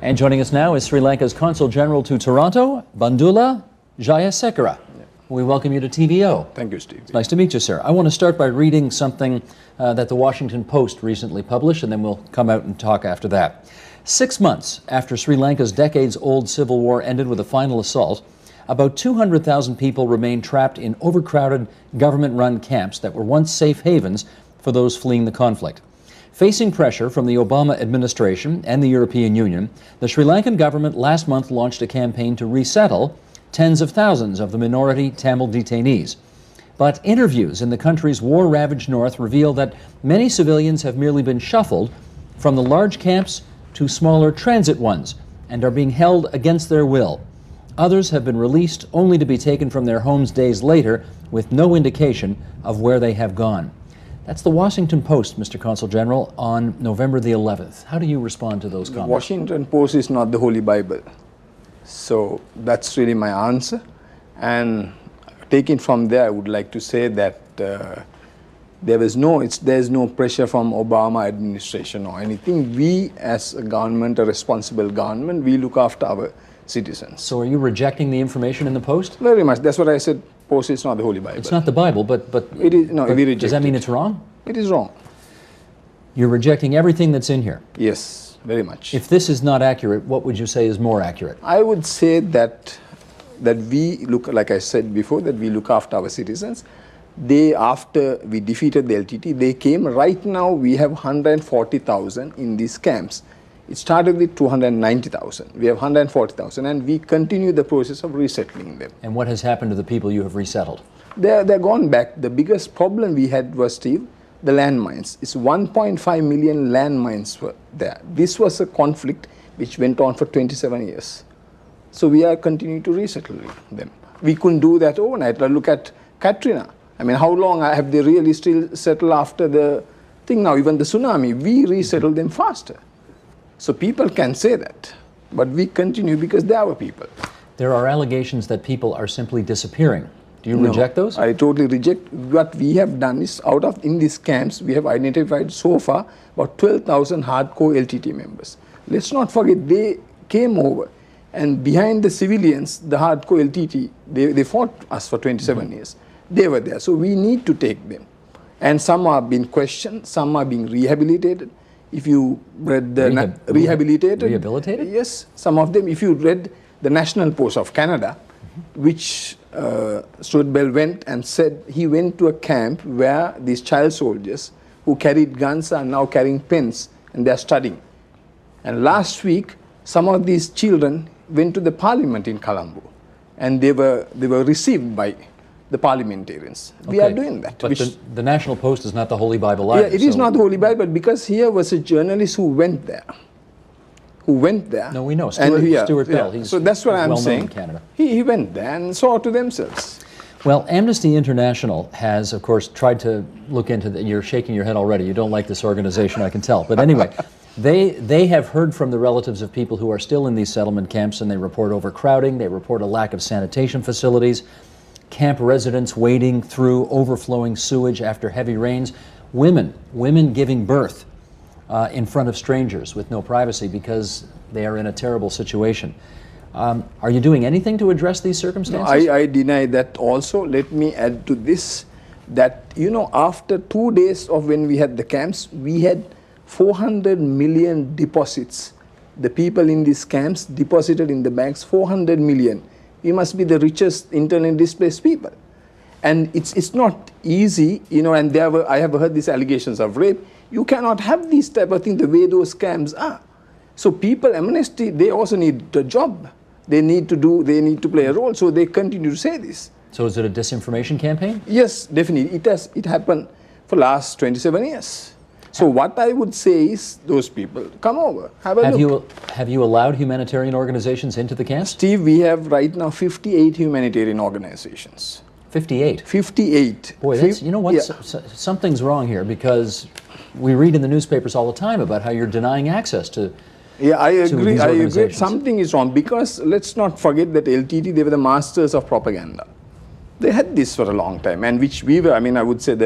And joining us now is Sri Lanka's Consul General to Toronto, Bandula Jayasekara. We welcome you to TVO. Thank you, Steve. It's nice to meet you, sir. I want to start by reading something that the Washington Post recently published, and then we'll come out and talk after that. 6 months after Sri Lanka's decades-old civil war ended with a final assault, about 200,000 people remain trapped in overcrowded government-run camps that were once safe havens for those fleeing the conflict. Facing pressure from the Obama administration and the European Union, the Sri Lankan government last month launched a campaign to resettle tens of thousands of the minority Tamil detainees. But interviews in the country's war-ravaged north reveal that many civilians have merely been shuffled from the large camps to smaller transit ones and are being held against their will. Others have been released only to be taken from their homes days later with no indication of where they have gone. That's the Washington Post, Mr. Consul General, on November the 11th. How do you respond to those comments? The Washington Post is not the Holy Bible. So that's really my answer. And taking from there, I would like to say that there's no pressure from Obama administration or anything. We as a government, a responsible government, we look after our citizens. So are you rejecting the information in the Post? Very much. That's what I said. Post is not the Holy Bible. It's not the Bible, but it is. No, we reject does that mean it. it's wrong? It is wrong. You're rejecting everything that's in here. Yes, very much. If this is not accurate, what would you say is more accurate? I would say that we look, like I said before, that we look after our citizens. After we defeated the LTT, they came. Right now, we have 140,000 in these camps. It started with 290,000. We have 140,000, and we continue the process of resettling them. And what has happened to the people you have resettled? They're gone back. The biggest problem we had was, Steve, the landmines. It's 1.5 million landmines were there. This was a conflict which went on for 27 years. So we are continuing to resettle them. We couldn't do that overnight. Look at Katrina. I mean, how long have they really still settled after the thing now? Even the tsunami, we resettled them faster. So people can say that, but we continue because they are our people. There are allegations that people are simply disappearing. Do you reject those? I totally reject. What we have done is, in these camps, we have identified so far about 12,000 hardcore LTT members. Let's not forget, they came over, and behind the civilians, the hardcore LTT, they fought us for 27 years. They were there, so we need to take them. And some are being questioned, some are being rehabilitated. If you read the rehabilitated? Yes, some of them. If you read the National Post of Canada, which Stuart Bell went and said he went to a camp where these child soldiers who carried guns are now carrying pens and they're studying. And last week, some of these children went to the parliament in Colombo, and they were received by the parliamentarians. Okay. We are doing that. But the National Post is not the Holy Bible either. Yeah, it is not the Holy Bible, because here was a journalist who went there. No, we know. Stuart Bell. Yeah. So that's what I'm saying. In Canada. He went there and saw to themselves. Well, Amnesty International has, of course, tried to look into that. You're shaking your head already. You don't like this organization, I can tell. But anyway, they have heard from the relatives of people who are still in these settlement camps, and they report overcrowding. They report a lack of sanitation facilities. Camp residents wading through overflowing sewage after heavy rains, women giving birth in front of strangers with no privacy because they are in a terrible situation. Are you doing anything to address these circumstances? No, I deny that also. Let me add to this that, after 2 days of when we had the camps, we had 400 million deposits. The people in these camps deposited in the banks 400 million. We must be the richest internally displaced people. And it's not easy, and I have heard these allegations of rape. You cannot have these type of things the way those camps are. So people, Amnesty, they also need a job. They need to play a role, so they continue to say this. So is it a disinformation campaign? Yes, definitely. It happened for the last 27 years. So what I would say is, those people, come over, have a look. Have you allowed humanitarian organizations into the camps? Steve, we have right now 58 humanitarian organizations. 58? 58. Boy, you know what? Yeah. Something's wrong here, because we read in the newspapers all the time about how you're denying access to I agree. Something is wrong, because let's not forget that LTT, they were the masters of propaganda. They had this for a long time, and which we were, I would say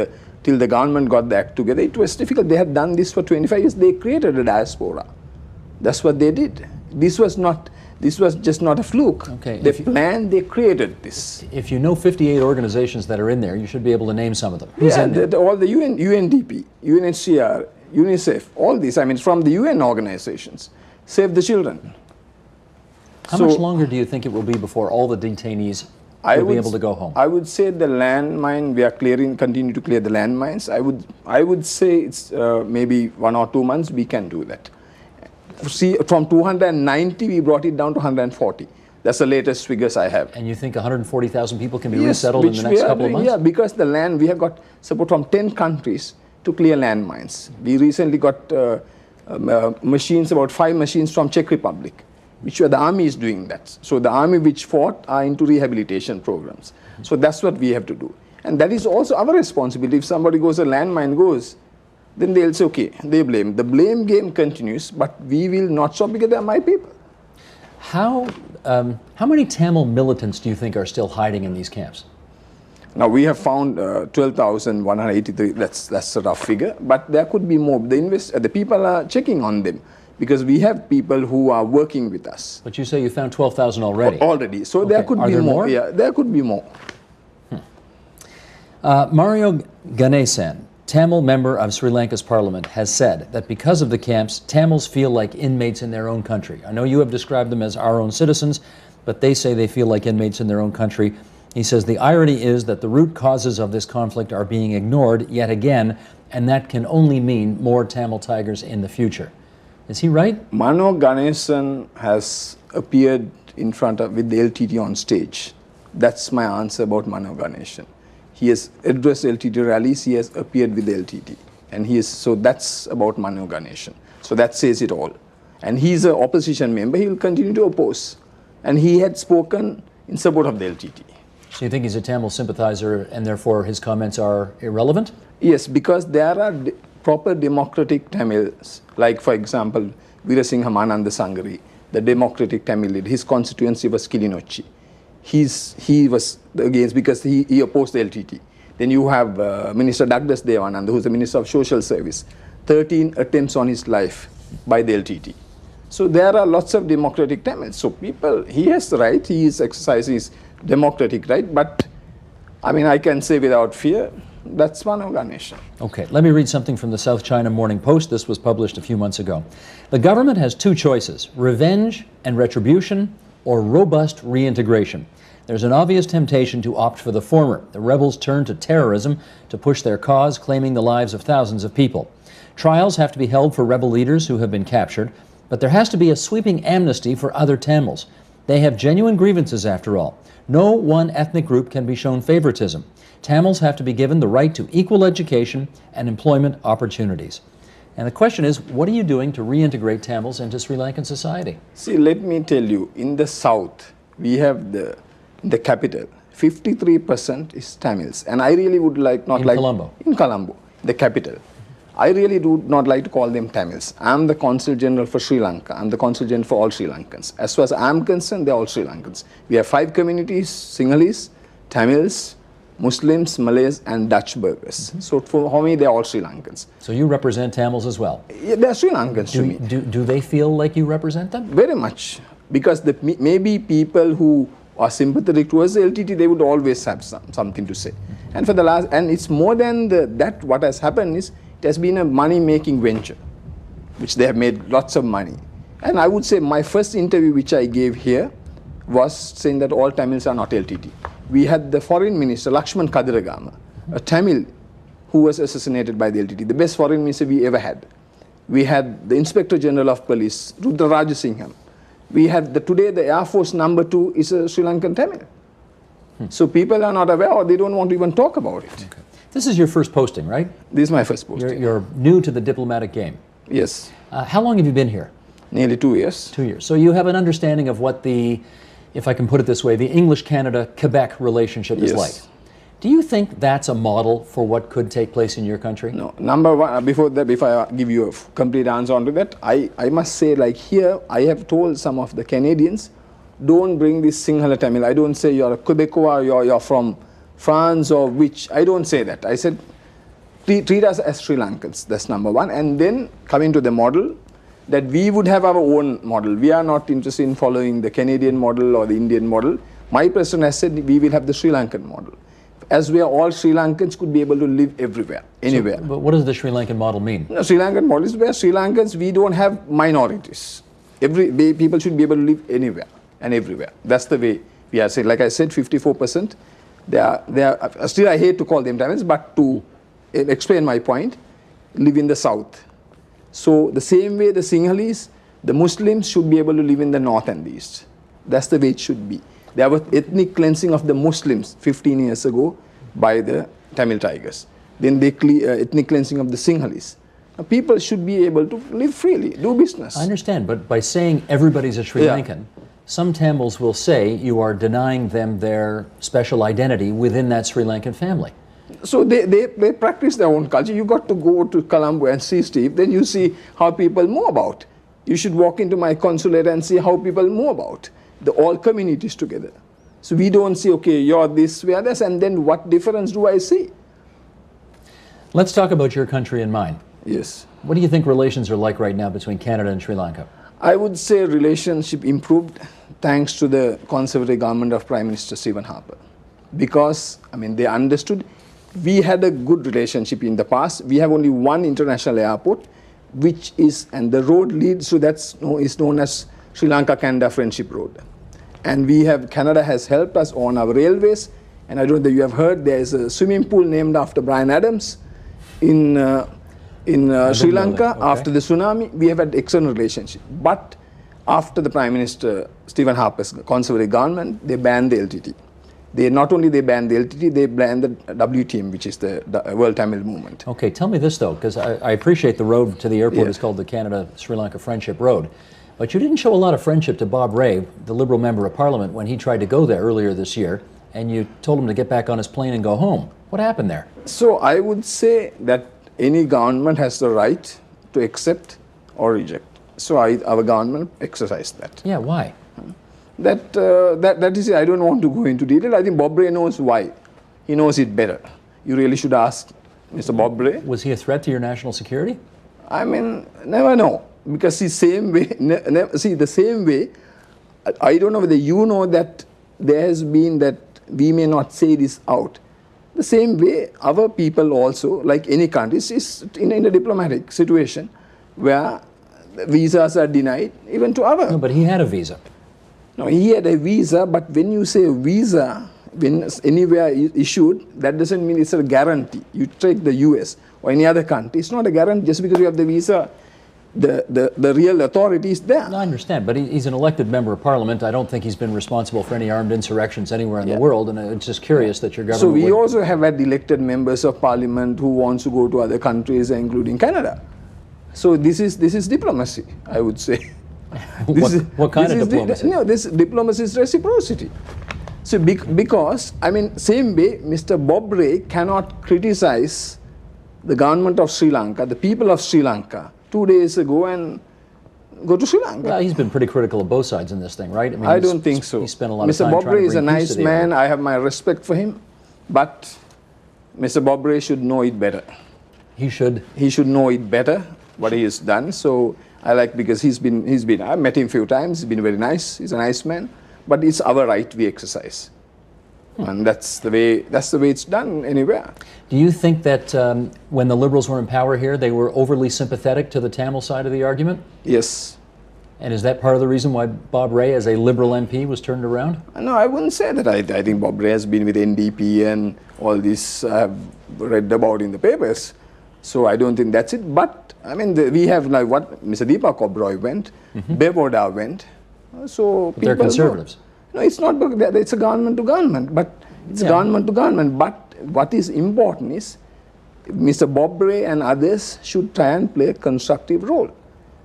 till the government got the act together, it was difficult. They had done this for 25 years. They created a diaspora. That's what they did. This was just not a fluke. Okay, They planned, they created this. If you know 58 organizations that are in there, you should be able to name some of them. Who's Yeah, in there? all the UNDP, UNHCR, UNICEF, all these, I mean, from the UN organizations, Save the Children. How much longer do you think it will be before all the detainees will be able to go home? I would say the landmine, we are continue to clear the landmines. I would say it's maybe 1 or 2 months we can do that. See, from 290 we brought it down to 140. That's the latest figures I have. And you think 140,000 people can be resettled in the next couple of months? Yeah, because the land, we have got support from 10 countries to clear landmines. We recently got machines, about 5 machines from Czech Republic, which the army is doing that. So the army which fought are into rehabilitation programs. So that's what we have to do. And that is also our responsibility. If somebody goes, a landmine goes, then they'll say, okay, they blame. The blame game continues, but we will not stop because they are my people. How many Tamil militants do you think are still hiding in these camps? Now we have found 12,183, that's a rough figure, but there could be more. The people are checking on them because we have people who are working with us. But you say you found 12,000 already. Already, so Okay. there could Are be there more. more? Yeah, there could be more. Mario Ganesan, Tamil member of Sri Lanka's parliament, has said that because of the camps, Tamils feel like inmates in their own country. I know you have described them as our own citizens, but they say they feel like inmates in their own country. He says the irony is that the root causes of this conflict are being ignored yet again, and that can only mean more Tamil tigers in the future. Is he right? Mano Ganesan has appeared in front of with the LTT on stage. That's my answer about Mano Ganesan. He has addressed LTT rallies, he has appeared with the LTT. And so that's about Mano Ganesan. So that says it all. And he's an opposition member, he will continue to oppose. And he had spoken in support of the LTT. So you think he's a Tamil sympathizer and therefore his comments are irrelevant? Yes, because there are proper democratic Tamils, like for example, Veerasinghe Mananda Sangari, the democratic Tamil leader, his constituency was Kilinochchi. He was against because he opposed the LTT. Then you have Minister Douglas Devananda, who's the Minister of Social Service, 13 attempts on his life by the LTT. So there are lots of democratic Tamils. So he has the right, he is exercising his democratic right, but I mean, I can say without fear, that's Mano Ganesan. Okay, let me read something from the South China Morning Post. This was published a few months ago. The government has 2 choices, revenge and retribution or robust reintegration. There's an obvious temptation to opt for the former. The rebels turn to terrorism to push their cause, claiming the lives of thousands of people. Trials have to be held for rebel leaders who have been captured, but there has to be a sweeping amnesty for other Tamils. They have genuine grievances after all. No one ethnic group can be shown favoritism. Tamils have to be given the right to equal education and employment opportunities. And the question is, what are you doing to reintegrate Tamils into Sri Lankan society? See, let me tell you, in the south, we have the capital, 53% is Tamils. And I really would like not in like... Colombo? In Colombo, the capital. I really do not like to call them Tamils. I'm the Consul General for Sri Lanka. I'm the Consul General for all Sri Lankans. As far as I'm concerned, they're all Sri Lankans. We have 5 communities, Sinhalese, Tamils, Muslims, Malays, and Dutch burghers. So for me, they're all Sri Lankans. So you represent Tamils as well? Yeah, they're Sri Lankans to me. Do they feel like you represent them? Very much. Because maybe people who are sympathetic towards the LTT, they would always have something to say. And for the last, and it's more than that, what has happened is, it has been a money-making venture, which they have made lots of money. And I would say my first interview which I gave here was saying that all Tamils are not LTT. We had the foreign minister, Lakshman Kadiragama, a Tamil who was assassinated by the LTT, the best foreign minister we ever had. We had the Inspector General of Police, Rudra Rajasingham. We had today the Air Force number 2 is a Sri Lankan Tamil. So people are not aware or they don't want to even talk about it. Okay. This is your first posting, right? This is my first posting. You're new to the diplomatic game. Yes. How long have you been here? Nearly 2 years. 2 years. So you have an understanding of what if I can put it this way, the English-Canada-Quebec relationship is like. Do you think that's a model for what could take place in your country? No. Number one, before I give you a complete answer onto that, I must say, like here, I have told some of the Canadians, don't bring this Sinhala Tamil. I don't say you're a Quebecois, you're from France or which. I don't say that. I said, treat us as Sri Lankans. That's number one. And then coming to the model, that we would have our own model. We are not interested in following the Canadian model or the Indian model. My president has said we will have the Sri Lankan model, as where all Sri Lankans could be able to live everywhere, anywhere. But what does the Sri Lankan model mean? The Sri Lankan model is where Sri Lankans, we don't have minorities. People should be able to live anywhere and everywhere. That's the way we are saying. Like I said, 54%. They are still, I hate to call them Tamils, but to explain my point, live in the south. So the same way the Sinhalese, the Muslims should be able to live in the north and the east. That's the way it should be. There was ethnic cleansing of the Muslims 15 years ago by the Tamil Tigers. Then they ethnic cleansing of the Sinhalese. Now, people should be able to live freely, do business. I understand, but by saying everybody's a Sri Lankan, some Tamils will say you are denying them their special identity within that Sri Lankan family. So they practice their own culture. You got to go to Colombo and see, Steve, then you see how people move about. You should walk into my consulate and see how people move about. All communities together. So we don't say, okay, you're this, we are this, and then what difference do I see? Let's talk about your country and mine. Yes. What do you think relations are like right now between Canada and Sri Lanka? I would say relationship improved thanks to the Conservative government of Prime Minister Stephen Harper. Because, I mean, they understood we had a good relationship in the past. We have only one international airport, which is, and the road leads to that is known as Sri Lanka-Canada Friendship Road. And Canada has helped us on our railways. And I don't know if you have heard, there is a swimming pool named after Bryan Adams in Sri Lanka. Okay. After the tsunami. We have had excellent relationship. But after the Prime Minister Stephen Harper's Conservative government, they banned the LTT. Not only they banned the LTT, they banned the WTM, which is the World Tamil Movement. Okay, tell me this though, because I appreciate the road to the airport is called the Canada-Sri Lanka Friendship Road. But you didn't show a lot of friendship to Bob Rae, the Liberal Member of Parliament, when he tried to go there earlier this year, and you told him to get back on his plane and go home. What happened there? So I would say that any government has the right to accept or reject. So our government exercised that. Yeah, why? That is, I don't want to go into detail. I think Bob Rae knows why. He knows it better. You really should ask Mr. Bob Rae. Was he a threat to your national security? I mean, never know. Because the same way, I don't know whether you know that there has been that we may not say this out. The same way, our people also, like any country, is in a diplomatic situation where visas are denied, even to our. No, but he had a visa. No, he had a visa, but when you say visa, when anywhere issued, that doesn't mean it's a guarantee. You take the US or any other country, it's not a guarantee just because you have the visa. The real authority is there. No, I understand, but he's an elected member of parliament. I don't think he's been responsible for any armed insurrections anywhere in the world, and it's just curious that your government. So we also have had elected members of parliament who wants to go to other countries, including Canada. So this is diplomacy, I would say. What kind of diplomacy? This diplomacy is reciprocity. So because, I mean, same way, Mr. Bob Rae cannot criticize the government of Sri Lanka, the people of Sri Lanka, 2 days ago and go to Sri Lanka. Well, he's been pretty critical of both sides in this thing, right? I don't think so. He spent a lot of Mr. time Bob trying Rae to is a bring peace nice to the man. area. I have my respect for him, but Mr. Bob Rae should know it better. He should. He should know it better what he has done. So I like, because he's been. I met him a few times. He's been very nice. He's a nice man. But it's our right we exercise. And that's the way it's done anywhere. Do you think that when the Liberals were in power here, they were overly sympathetic to the Tamil side of the argument? Yes. And is that part of the reason why Bob Rae, as a Liberal MP, was turned around? No, I wouldn't say that. I think Bob Rae has been with NDP and all this I have read about in the papers. So I don't think that's it. But, I mean, we have like what Mr. Deepak Oberoi went, Bevoda went. So But they're conservatives. No, it's not. It's a government to government, but it's government to government. But what is important is Mr. Bob Rae and others should try and play a constructive role.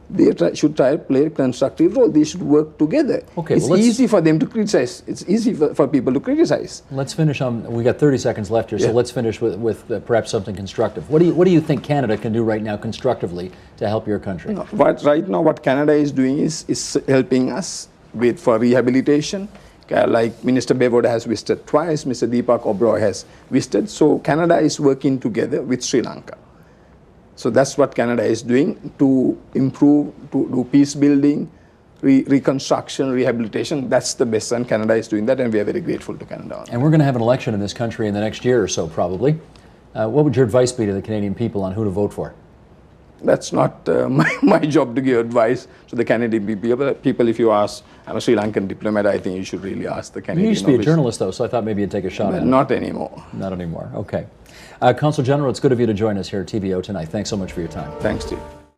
They should try to play a constructive role. They should work together. Okay, it's easy for them to criticize. It's easy for people to criticize. Let's finish on. We got 30 seconds left here, so let's finish with perhaps something constructive. What do you think Canada can do right now constructively to help your country? No, right now, what Canada is doing is helping us for rehabilitation. Like Minister Bevoda has visited twice, Mr. Deepak Oberoi has visited. So Canada is working together with Sri Lanka. So that's what Canada is doing to improve, to do peace building, reconstruction, rehabilitation. That's the best, and Canada is doing that, and we are very grateful to Canada. And we're going to have an election in this country in the next year or so, probably. What would your advice be to the Canadian people on who to vote for? That's not my job to give advice to the Canadian people. If you ask, I'm a Sri Lankan diplomat, I think you should really ask the Canadian. You used to be a journalist, though, so I thought maybe you'd take a shot at it. Not anymore. Not anymore. Okay. Consul General, it's good of you to join us here at TVO tonight. Thanks so much for your time. Thanks, Steve.